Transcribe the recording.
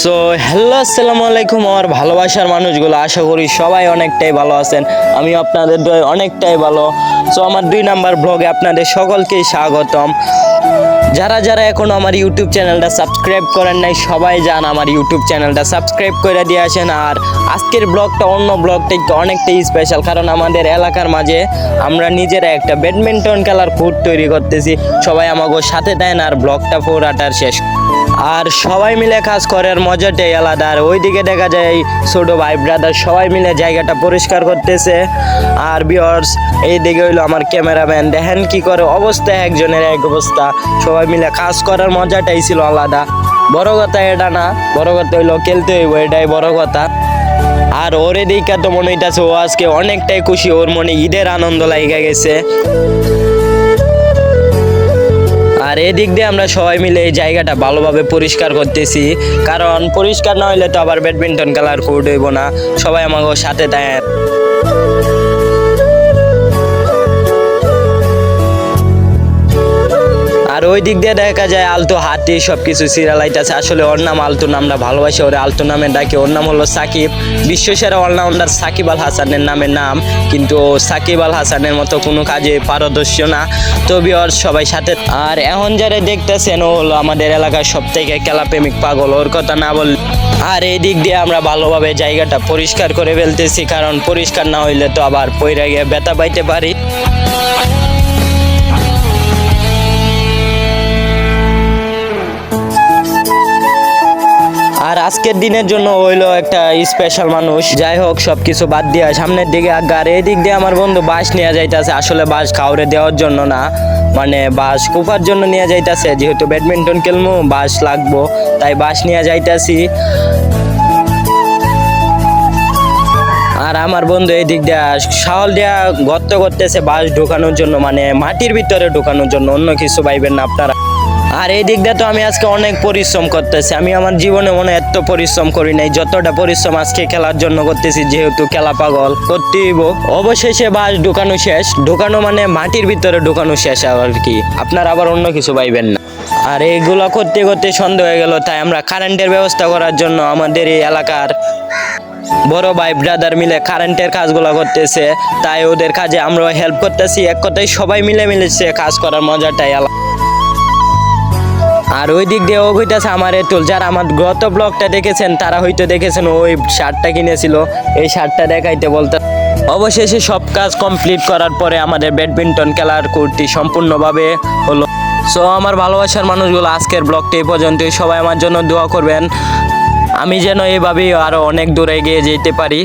So hello, আসসালামু আলাইকুম আমার ভালোবাসার মানুষগুলো, আশা করি সবাই অনেকটাই ভালো আছেন। আমি আপনাদের দয়ে অনেকটাই ভালো। সো আমার 2 নাম্বার ব্লগে আপনাদের সকলকেই স্বাগতম। যারা যারা এখনো আমার ইউটিউব চ্যানেলটা সাবস্ক্রাইব করেন নাই, সবাই যান আমার ইউটিউব চ্যানেলটা সাবস্ক্রাইব করে দিয়ে আসেন। আর আজকের ব্লগটা অন্য ব্লগ থেকে অনেকটাই স্পেশাল, কারণ আমাদের এলাকার মাঝে আমরা নিজেরা একটা ব্যাডমিন্টন খেলার কোর্ট তৈরি করতেছি। সবাই আমাকে সাথে দেন আর ব্লগটা পুরাটার শেষ। আর সবাই মিলে কাজ করার মজাটাই আলাদা। আর ওইদিকে দেখা যায় ছোট ভাই ব্রাদার সবাই মিলে জায়গাটা পরিষ্কার করতেছে। আর ভিউয়ার্স, এইদিকে হইলো আমার ক্যামেরাম্যান, দেখেন কি করে অবস্থা, একজনের এক অবস্থা। সবাই মিলে কাজ করার মজাটাই ছিল আলাদা। বড় কথা এটা না, বড় কথা হইলো খেলতে হইব, এটাই বড় কথা। আর ওর এদিকে তো মনে হইতাছে ও আজকে অনেকটাই খুশি, ওর মনে ঈদের আনন্দ লাগা গেছে। আর এদিক দিয়ে আমরা সবাই মিলে এই জায়গাটা ভালোভাবে পরিষ্কার করতেছি, কারণ পরিষ্কার না হইলে তো আবার ব্যাডমিন্টন খেলার কোর্ট হইব না। সবাই আমাকে সাথে দেয়। আর ওই দিক দিয়ে দেখা যায় আলতু হাতি সবকিছু সিরিয়ালাইতেছে। আসলে ওর নাম আলতু, নামটা ভালোবাসি, ওরে আলতু নামে ডাকি। ওর নাম হলো সাকিব, বিশ্বসেরা অলরাউন্ডার সাকিব আল হাসানের নামের নাম, কিন্তু সাকিব আল হাসানের মতো কোনো কাজে পারদর্শী না। তো ভিউয়ার্স সবাই সাথে। আর এখন যারা দেখতেছেন ও হলো আমাদের এলাকার সব থেকে খেলাপ্রেমিক পাগল, ওর কথা না বল। আর এই দিক দিয়ে আমরা ভালোভাবে জায়গাটা পরিষ্কার করে ফেলতেছি, কারণ পরিষ্কার না হইলে তো আবার পইরা গিয়ে ব্যথা পাইতে পারি। আর আজকের দিনের জন্য হইলো একটা স্পেশাল মানুষ। যাই হোক, সবকিছু বাদ দিয়ে সামনের দিকে আগার। এই দিক দিয়ে আমার বন্ধু বাঁশ নিয়ে যাইতেছে। আসলে বাঁশ কাউরে দেওয়ার জন্য না, মানে বাঁশ কুপার জন্য নিয়ে যাইতেছে। যেহেতু ব্যাডমিন্টন খেলবো, বাঁশ লাগবো, তাই বাঁশ নিয়ে যাইতেছি। আর আমার বন্ধু এই দিক দিয়ে শাওল দিয়া গর্ত করতেছে বাঁশ ঢোকানোর জন্য, মানে মাটির ভিতরে ঢোকানোর জন্য, অন্য কিছু পাইবেন না আপনারা। আর এই দিক দিয়ে তো আমি আজকে অনেক পরিশ্রম করতেছি। আমি আমার জীবনে মনে এত পরিশ্রম করি নাই যতটা পরিশ্রম আজকে খেলার জন্য করতেছি, যেহেতু খেলা পাগল করতেই। অবশেষে বাঁশ ঢোকানো শেষ, ঢোকানো মানে মাটির ভিতরে ঢোকানো শেষ আর কি, আপনার আবার অন্য কিছু পাইবেন না। আর এইগুলো করতে করতে সন্ধ্যা হয়ে গেল, তাই আমরা কারেন্টের ব্যবস্থা করার জন্য আমাদের এই এলাকার বড় ভাই ব্রাদার মিলে কারেন্টের কাজগুলো করতেছে, তাই ওদের কাজে আমরা হেল্প করতেছি। এক কথায় সবাই মিলে মিলেছে কাজ করার মজাটাই আলাদা। আর ওই দিক দিয়ে ও হইতেছে আমার এতুল, যারা আমার গত ব্লগটা দেখেছেন তারা হয়তো দেখেছেন ওই শার্টটা কিনেছিল, এই শার্টটা দেখাইতে বলতে। অবশেষে সব কাজ কমপ্লিট করার পরে আমাদের ব্যাডমিন্টন খেলার কোর্টটি সম্পূর্ণভাবে হলো। সো আমার ভালোবাসার মানুষগুলো, আজকের ব্লগটি এই পর্যন্তই। সবাই আমার জন্য দোয়া করবেন, আমি যেন এইভাবেই আরো অনেক দূরে এগিয়ে যেতে পারি।